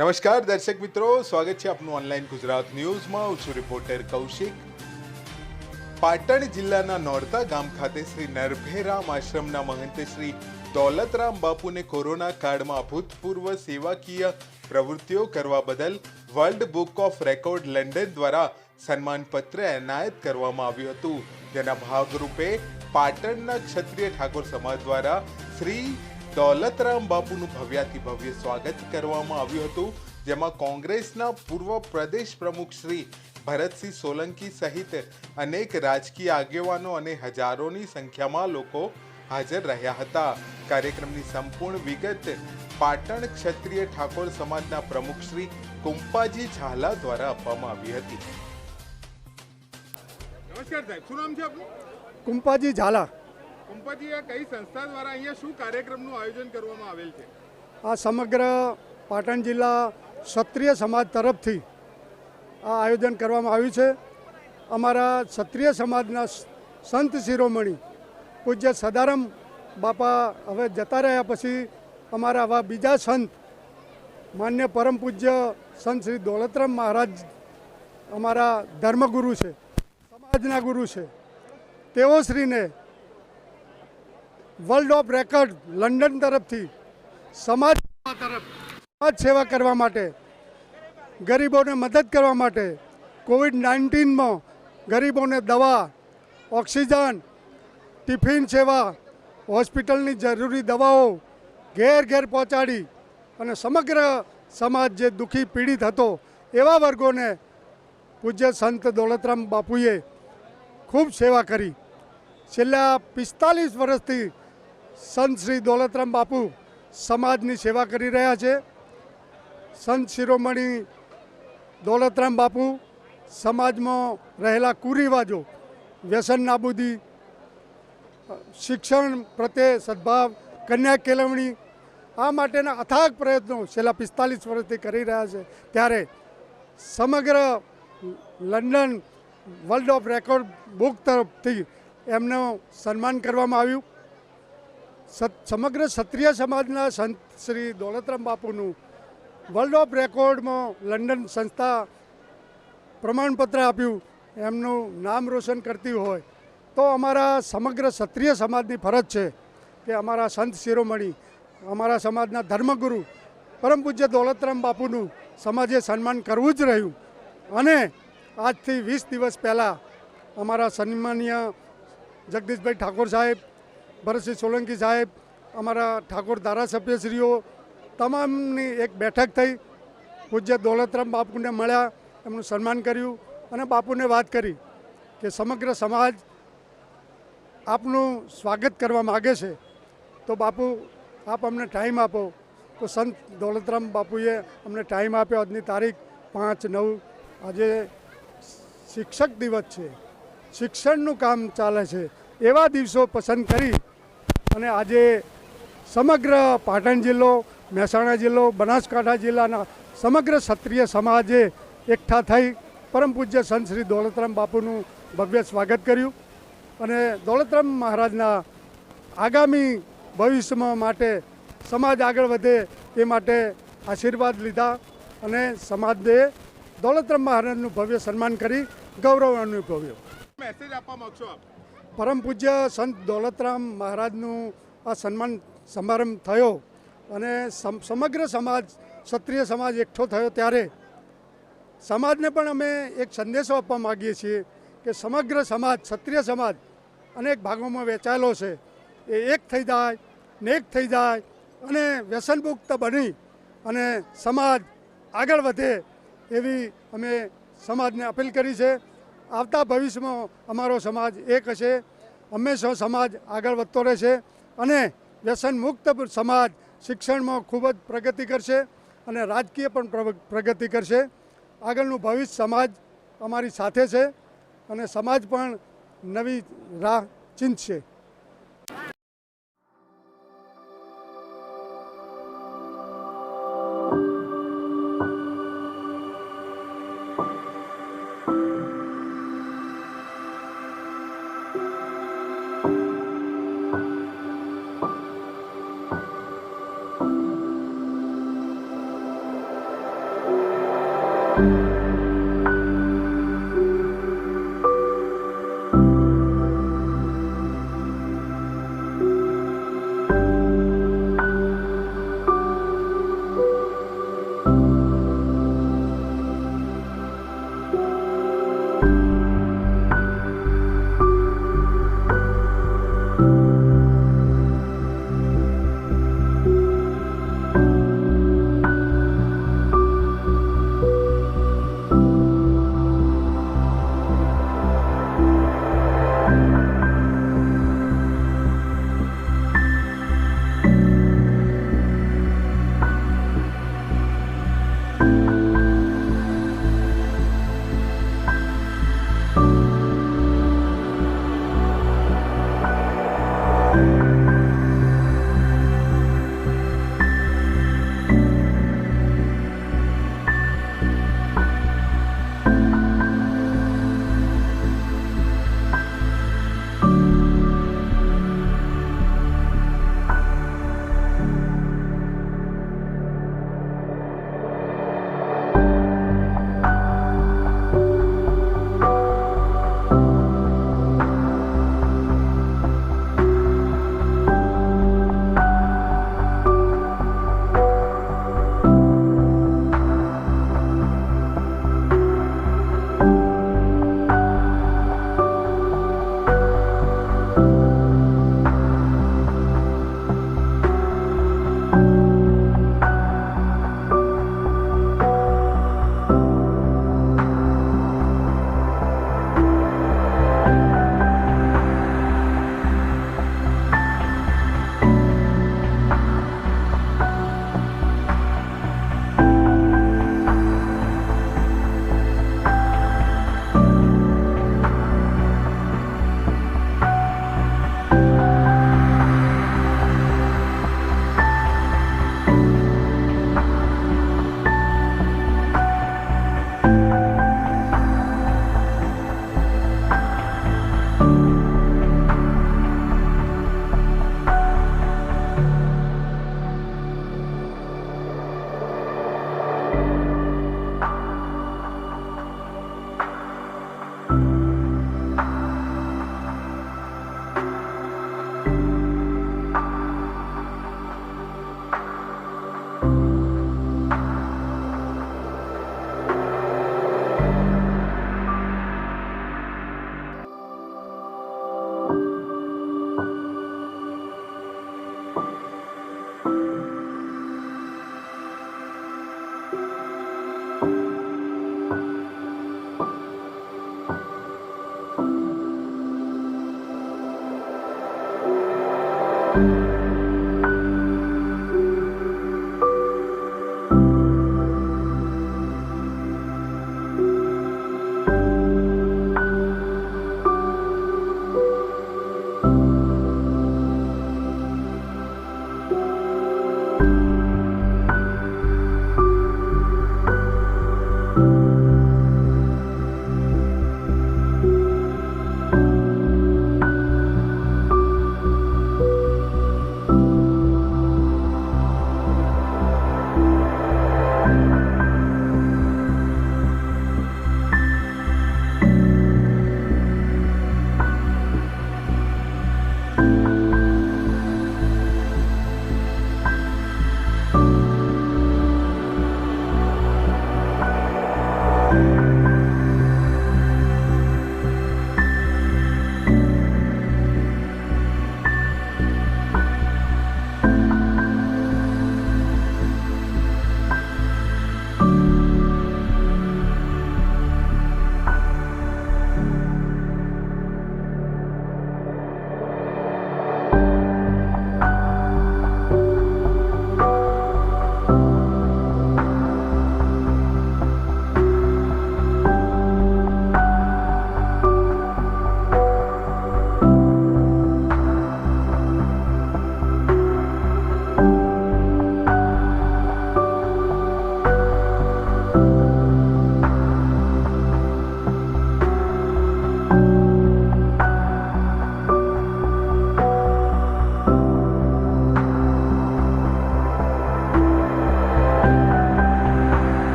નમસ્કાર દર્શક મિત્રો, સ્વાગત છે આપનું ઓનલાઈન ગુજરાત ન્યૂઝમાં. હું છું રિપોર્ટર કૌશિક. પાટણ જિલ્લાના નોરતા ગામ ખાતે શ્રી નરભેરામ આશ્રમના મહંત શ્રી દોલતરામ બાપુને કોરોના કાળમાં અભૂતપૂર્વ સેવાકીય પ્રવૃત્તિઓ કરવા બદલ world book of record London દ્વારા સન્માનપત્ર એનાયત કરવામાં આવ્યું હતું. જેના ભાગરૂપે પાટણના ક્ષત્રિય ઠાકોર સમાજ દ્વારા શ્રી દોલતરામ બાપુનું ભવ્યાતિ ભવ્ય સ્વાગત કરવામાં આવ્યું હતું, જેમાં કોંગ્રેસના પૂર્વ પ્રદેશ પ્રમુખ શ્રી ભરતસિંહ સોલંકી સહિત અનેક રાજકીય આગેવાનો અને હજારોની સંખ્યામાં લોકો હાજર રહ્યા હતા. કાર્યક્રમની સંપૂર્ણ વિગત પાટણ ક્ષત્રિય ઠાકોર સમાજના પ્રમુખ શ્રી કુંપાજી ઝાલા દ્વારા આપવામાં આવી હતી. નમસ્કાર સાહેબ, શું નામ છે આપનું? કુંપાજી ઝાલા. કુંપાજી, આ કઈ સંસ્થા દ્વારા અહીંયા શું કાર્યક્રમનું આયોજન કરવામાં આવેલ છે? આ સમગ્ર પાટણ જિલ્લા ક્ષત્રિય સમાજ તરફથી આ આયોજન કરવામાં આવ્યું છે. અમારા ક્ષત્રિય સમાજના સંત શિરોમણી પૂજ્ય સદારામ બાપા હવે જતા રહ્યા પછી અમારા આવા બીજા સંત માન્ય પરમ પૂજ્ય સંત શ્રી દોલતરામ મહારાજ અમારા ધર્મગુરુ છે, સમાજના ગુરુ છે. તેઓ શ્રીને વર્લ્ડ ઓફ રેકોર્ડ લંડન તરફથી સમાજ સેવા કરવા માટે, ગરીબોને મદદ કરવા માટે, કોવિડ-19માં ગરીબોને દવા, ઓક્સિજન, ટિફિન સેવા, હોસ્પિટલની જરૂરી દવાઓ ઘેર ઘેર પહોંચાડી અને સમગ્ર સમાજ જે દુઃખી પીડિત હતો એવા વર્ગોને પૂજ્ય સંત દોલતરામ બાપુએ ખૂબ સેવા કરી. છેલ્લા 45 વર્ષથી સંત શ્રી દોલતરામ બાપુ સમાજની સેવા કરી રહ્યા છે. સંત શિરોમણી દોલતરામ બાપુ સમાજમાં રહેલા કુરિવાજો, વ્યસન નાબૂદી, શિક્ષણ પ્રત્યે સદભાવ, કન્યા કેળવણી, આ માટેના અથાગ પ્રયત્નો છેલ્લા 45 વર્ષથી કરી રહ્યા છે. ત્યારે સમગ્ર London world of record book તરફથી એમનું સન્માન કરવામાં આવ્યું. સમગ્ર ક્ષત્રિય સમાજના સંત શ્રી દોલતરામ બાપુનું વર્લ્ડ ઓફ રેકોર્ડમાં લંડન સંસ્થા પ્રમાણપત્ર આપ્યું, એમનું નામ રોશન કરતી હોય તો અમારા સમગ્ર ક્ષત્રિય સમાજની ફરજ છે કે અમારા સંત શિરોમણી, અમારા સમાજના ધર્મગુરુ પરમ પૂજ્ય દોલતરામ બાપુનું સમાજે સન્માન કરવું જ રહ્યું. અને આજથી 20 દિવસ પહેલાં અમારા સન્માનીય જગદીશભાઈ ઠાકોર સાહેબ, ભરતસિંહ સોલંકી સાહેબ, અમારા ઠાકોર ધારાસભ્યશ્રીઓ તમામની એક બેઠક થઈ. પૂજ્ય દોલતરામ બાપુને મળ્યા, એમનું સન્માન કર્યું અને બાપુને વાત કરી કે સમગ્ર સમાજ આપનું સ્વાગત કરવા માગે છે, તો બાપુ આપ અમને ટાઈમ આપો. તો સંત દોલતરામ બાપુએ અમને ટાઈમ આપ્યો. આજની તારીખ 5/9, આજે શિક્ષક દિવસ છે, શિક્ષણનું કામ ચાલે છે, એવા દિવસો પસંદ કરી અને આજે સમગ્ર પાટણ જિલ્લો, મહેસાણા જિલ્લો, બનાસકાંઠા જિલ્લાના સમગ્ર ક્ષત્રિય સમાજે એકઠા થઈ પરમ પૂજ્ય સંત શ્રી દોલતરામ બાપુનું ભવ્ય સ્વાગત કર્યું અને દોલતરામ મહારાજના આગામી ભવિષ્યમાં માટે સમાજ આગળ વધે એ માટે આશીર્વાદ લીધા અને સમાજે દોલતરામ મહારાજનું ભવ્ય સન્માન કરી ગૌરવ અનુભવ્યો. મેસેજ આપવા માંગશો આપ? પરમ પૂજ્ય સંત દોલતરામ મહારાજનું આ સન્માન સમારંભ થયો અને સમગ્ર સમાજ, ક્ષત્રિય સમાજ એકઠો થયો ત્યારે સમાજને પણ અમે એક સંદેશો આપવા માગીએ છીએ કે સમગ્ર સમાજ, ક્ષત્રિય સમાજ અનેક ભાગોમાં વહેંચાયેલો છે, એ એક થઈ જાય, નેક થઈ જાય અને વ્યસનમુક્ત બની અને સમાજ આગળ વધે એવી અમે સમાજને અપીલ કરી છે. આવતા ભવિષ્યમાં અમારો સમાજ એક હશે, હંમેશા સમાજ આગળ વધતો રહેશે અને વ્યસન મુક્ત સમાજ શિક્ષણમાં ખૂબ જ પ્રગતિ કરશે અને રાજકીય પણ પ્રગતિ કરશે. આગળનું ભવિષ્ય સમાજ અમારી સાથે છે અને સમાજ પણ નવી રાહ ચીંધશે.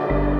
છે.